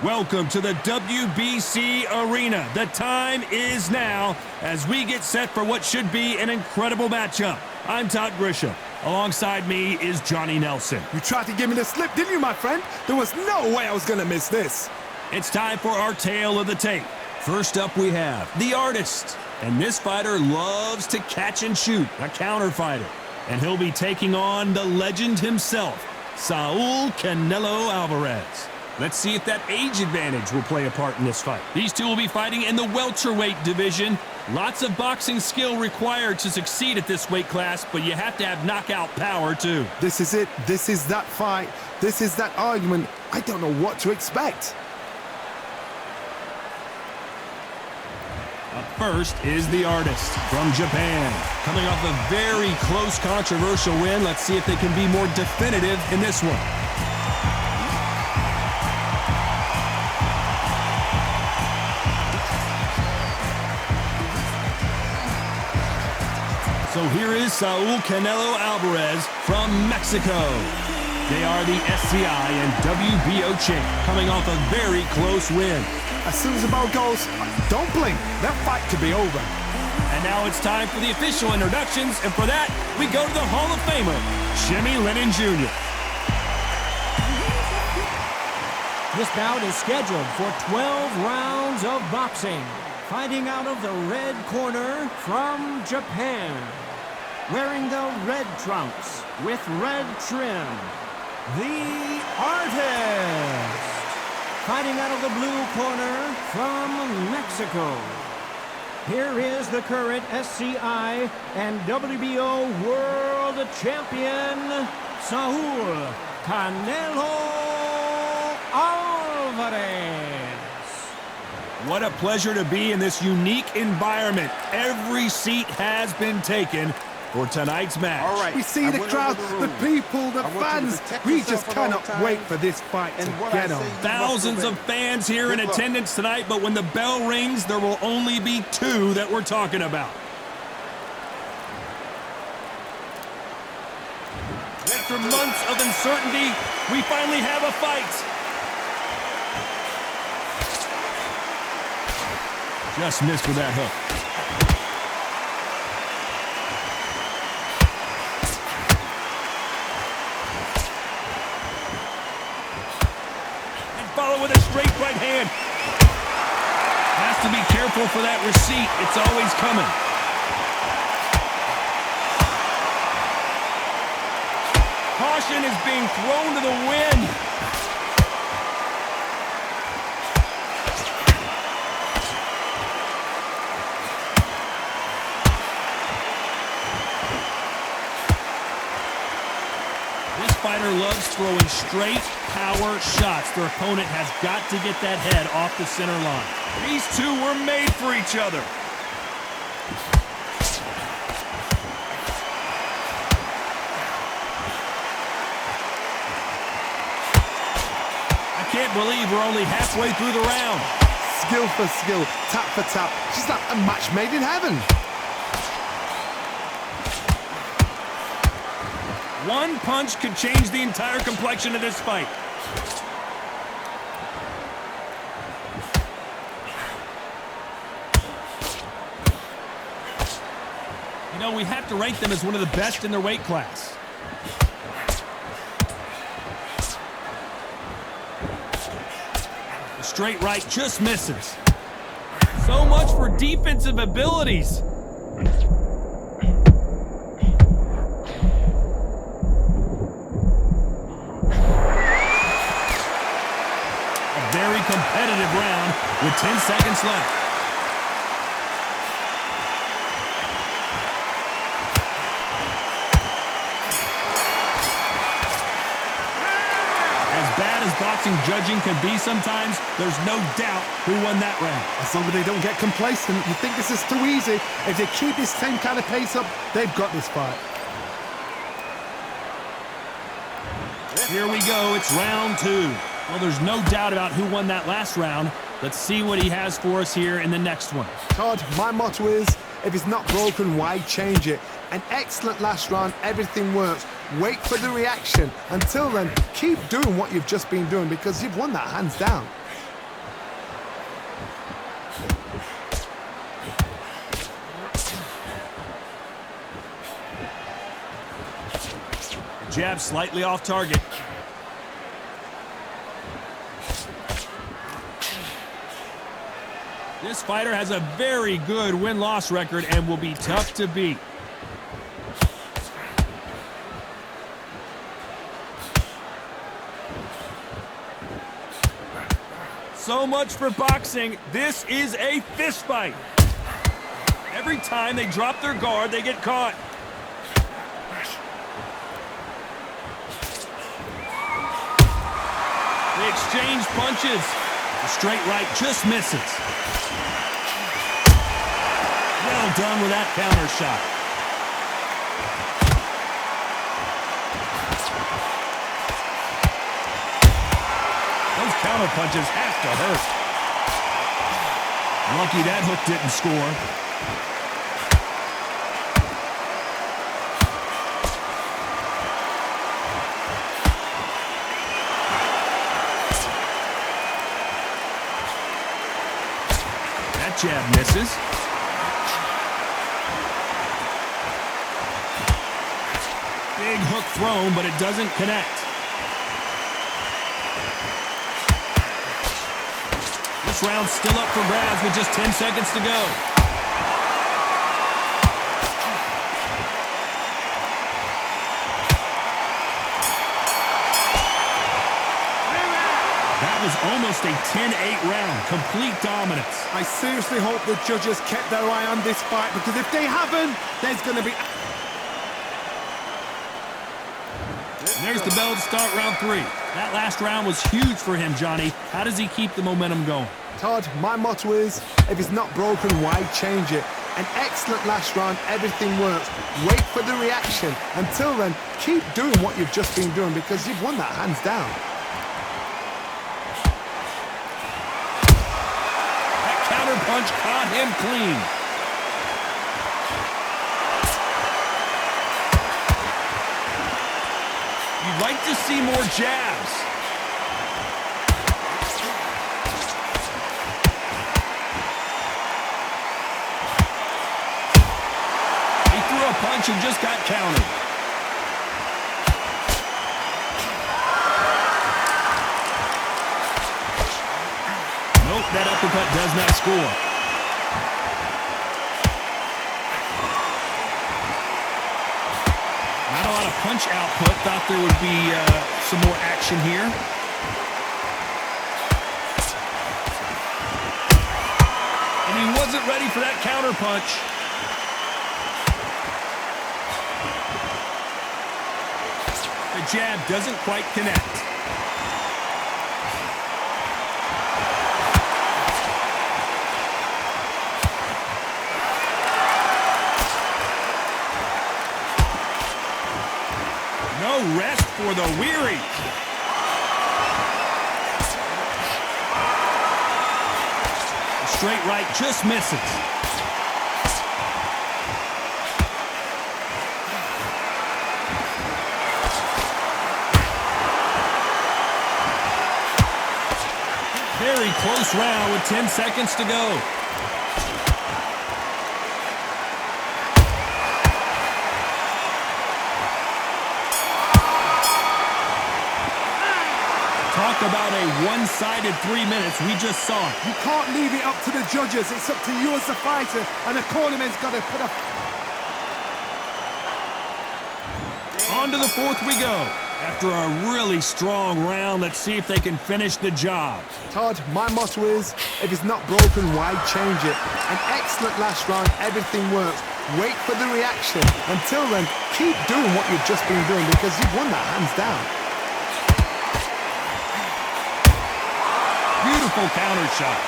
Welcome to the WBC Arena. The time is now as we get set for what should be an incredible matchup. I'm Todd Grisham. Alongside me is Johnny Nelson. You tried to give me the slip, didn't you, my friend? There was no way I was going to miss this. It's time for our tale of the tape. First up we have the artist. And this fighter loves to catch and shoot, a counter fighter. And he'll be taking on the legend himself, Saul Canelo Alvarez. Let's see if that age advantage will play a part in this fight. These two will be fighting in the welterweight division. Lots of boxing skill required to succeed at this weight class, but you have to have knockout power too. This is it. This is that fight. This is that argument. I don't know what to expect. Up first is the artist from Japan. Coming off a very close, controversial win, let's see if they can be more definitive in this one. So here is Saul Canelo Alvarez from Mexico. They are the SCI and WBO champ, coming off a very close win. As soon as the bell goes, don't blink. That fight could be over. And now it's time for the official introductions, and for that, we go to the Hall of Famer, Jimmy Lennon Jr. This bout is scheduled for 12 rounds of boxing. Fighting out of the red corner from Japan. Wearing the red trunks with red trim, the artist. Fighting out of the blue corner from Mexico. Here is the current SCI and WBO World Champion, Saul Canelo Alvarez. What a pleasure to be in this unique environment. Every seat has been taken for tonight's match. All right. We see the crowd, the people, the fans. We just cannot wait for this fight to get on. Thousands of fans here in attendance tonight, but when the bell rings, there will only be two that we're talking about. After months of uncertainty, we finally have a fight. Just missed with that hook. And follow with a straight right hand. Has to be careful for that receipt. It's always coming. Caution is being thrown to the wind. Fighter loves throwing straight power shots. Their opponent has got to get that head off the center line. These two were made for each other. I can't believe we're only halfway through the round. Skill for skill, tap for tap. She's like a match made in heaven. One punch could change the entire complexion of this fight. You know, we have to rank them as one of the best in their weight class. The straight right just misses. So much for defensive abilities. Very competitive round with 10 seconds left. As bad as boxing judging can be sometimes, there's no doubt who won that round. As long as they don't get complacent, you think this is too easy. If they keep this same kind of pace up, they've got this fight. Here we go, it's round two. Well, there's no doubt about who won that last round. Let's see what he has for us here in the next one. Todd, my motto is, if it's not broken, why change it? An excellent last round, everything works. Wait for the reaction. Until then, keep doing what you've just been doing because you've won that hands down. jab slightly off target. This fighter has a very good win-loss record and will be tough to beat. So much for boxing. This is a fist fight. Every time they drop their guard, they get caught. They exchange punches. The straight right just misses. Well done with that counter shot. Those counter punches have to hurt. Lucky that hook didn't score. That jab misses. Big hook thrown, but it doesn't connect. This round's still up for grabs with just 10 seconds to go. That was almost a 10-8 round. Complete dominance. I seriously hope the judges kept their eye on this fight, because if they haven't, there's going to be... There's the bell to start round 3. That last round was huge for him, Johnny. How does he keep the momentum going? Todd, my motto is, if it's not broken, why change it? An excellent last round, everything works. Wait for the reaction. Until then, keep doing what you've just been doing, because you've won that hands down. That counter punch caught him clean. You'd like to see more jabs. He threw a punch and just got countered. Nope, that uppercut does not score. Not a lot of punch output. Thought there would be some more action here. And he wasn't ready for that counter punch. The jab doesn't quite connect. No rest for the weary. The straight right just misses. Very close round with 10 seconds to go. Talk about a one-sided 3 minutes. We just saw it. You can't leave it up to the judges. It's up to you as the fighter, and the cornerman's got to put a... On to the 4th we go. After a really strong round, let's see if they can finish the job. Todd, my motto is, if it's not broken, why change it? An excellent last round, everything works. Wait for the reaction. Until then, keep doing what you've just been doing, because you've won that hands down. Beautiful counter shot.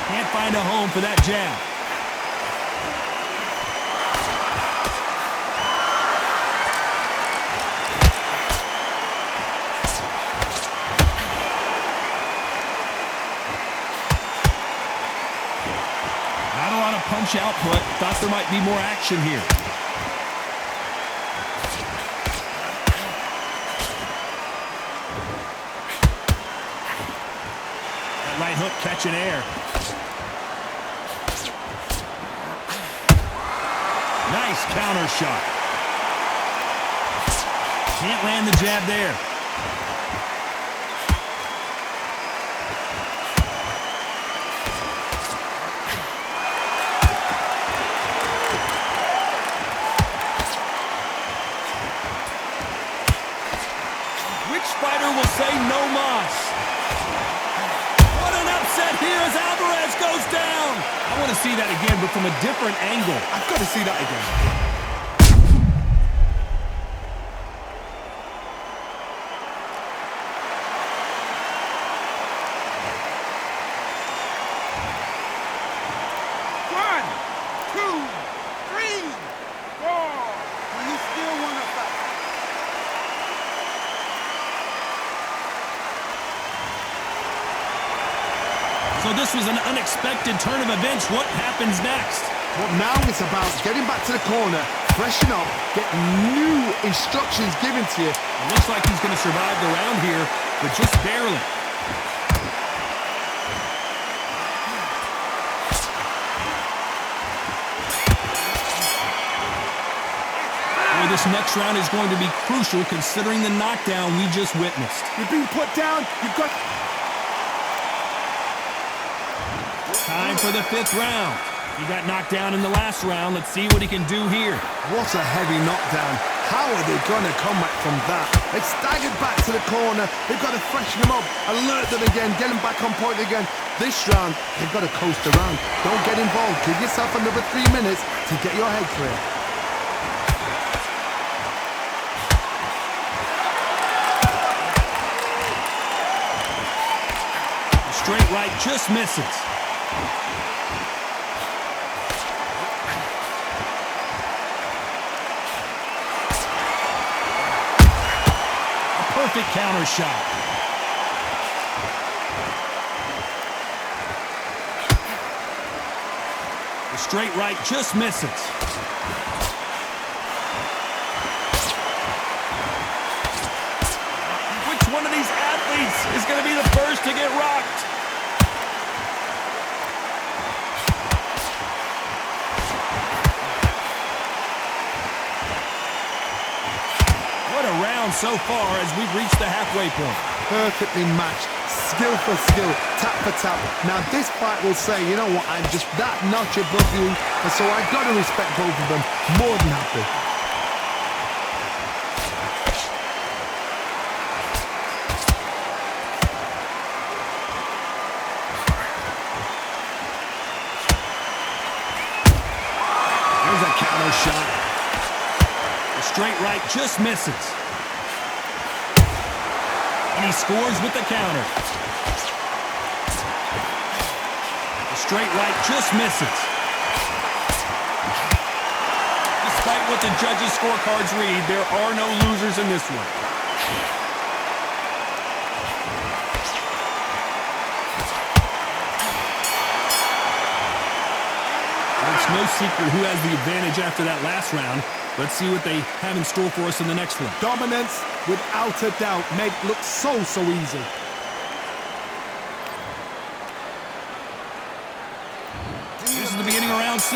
Can't find a home for that jab. Not a lot of punch output. Thought there might be more action here. Right hook catching air. Nice counter shot. Can't land the jab there. Which fighter will say no mas? What an upset here as Alvarez goes down. I want to see that again, but from a different angle. I've got to see that again. So this was an unexpected turn of events. What happens next? Well, now it's about getting back to the corner, freshen up, get new instructions given to you. It looks like he's going to survive the round here, but just barely. Boy, this next round is going to be crucial considering the knockdown we just witnessed. You're being put down. You've got... Time for the 5th round. He got knocked down in the last round. Let's see what he can do here. What a heavy knockdown. How are they going to come back from that? They staggered back to the corner. They've got to freshen them up, alert them again, get them back on point again. This round, they've got to coast around. Don't get involved. Give yourself another 3 minutes to get your head clear. Straight right just misses. Perfect counter shot. The straight right just misses. Which one of these athletes is going to be the first to get rocked? So far as we've reached the halfway point. Perfectly matched, skill for skill, tap for tap. Now this fight will say, you know what, I'm just that notch above you, and so I've got to respect both of them. More than happy. There's a counter shot. The straight right just misses. And he scores with the counter. The straight right just misses. Despite what the judges' scorecards read, there are no losers in this one. It's no secret who has the advantage after that last round. Let's see what they have in store for us in the next one. Dominance, without a doubt, made it look so easy. This is the beginning of round 6.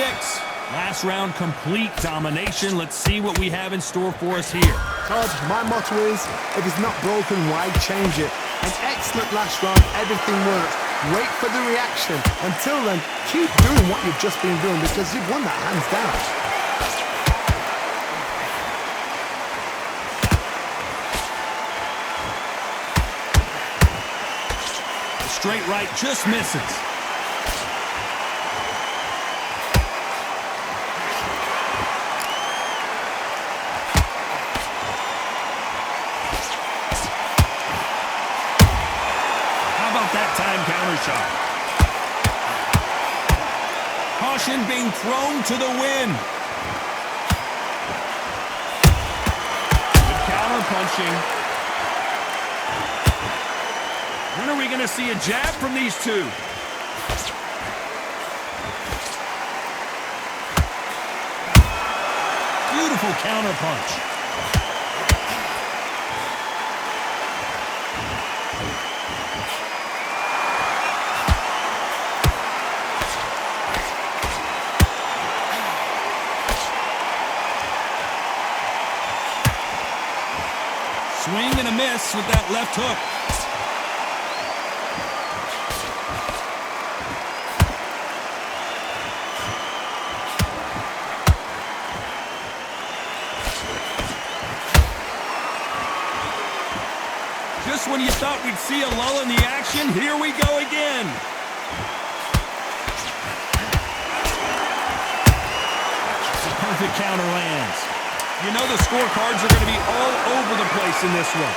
Last round, complete domination. Let's see what we have in store for us here. Todd, my motto is, if it's not broken, why change it? An excellent last round, everything works. Wait for the reaction. Until then, keep doing what you've just been doing because you've won that hands down. Straight right just misses. How about that time counter shot? Caution being thrown to the wind. Good counter punching. When are we going to see a jab from these two? Beautiful counter punch. swing and a miss with that left hook. Just when you thought we'd see a lull in the action, here we go again. Perfect counter lands. You know the scorecards are going to be all over the place in this one.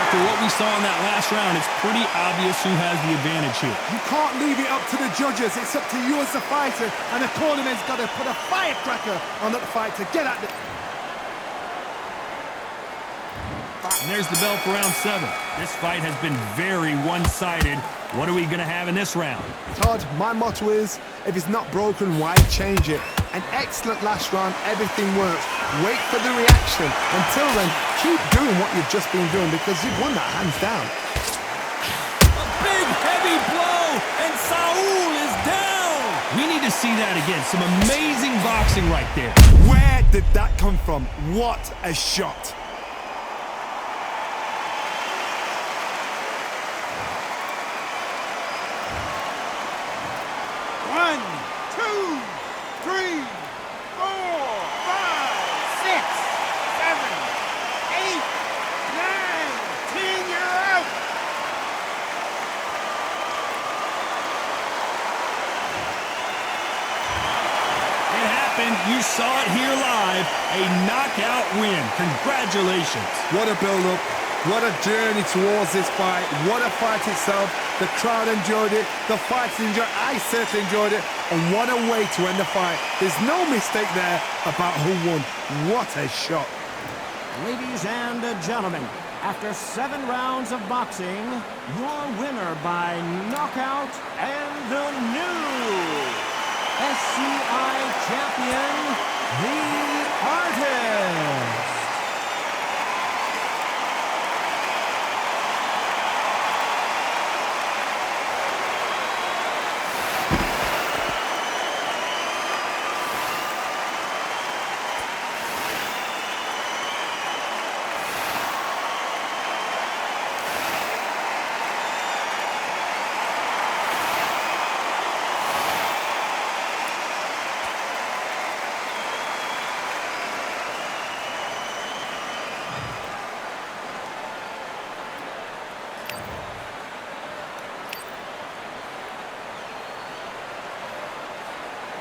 After what we saw in that last round, it's pretty obvious who has the advantage here. You can't leave it up to the judges. It's up to you as the fighter, and the cornerman's got to put a firecracker on that fight to get at the... And there's the bell for round 7. This fight has been very one-sided. What are we going to have in this round? Todd, my motto is, if it's not broken, why change it? An excellent last round, everything works. Wait for the reaction. Until then, keep doing what you've just been doing because you've won that hands down. A big, heavy blow, and Saul is down! We need to see that again. Some amazing boxing right there. Where did that come from? What a shot. One, two, three, 4, 5, 6, 7, 8, 9, 10, you're out! It happened. You saw it here live. A knockout win. Congratulations. What a build-up. What a journey towards this fight. What a fight itself. The crowd enjoyed it. The fighters enjoyed it. I certainly enjoyed it. And what a way to end the fight. There's no mistake there about who won. What a shot. Ladies and gentlemen, after 7 rounds of boxing, your winner by knockout and the new SCI champion, the Artist.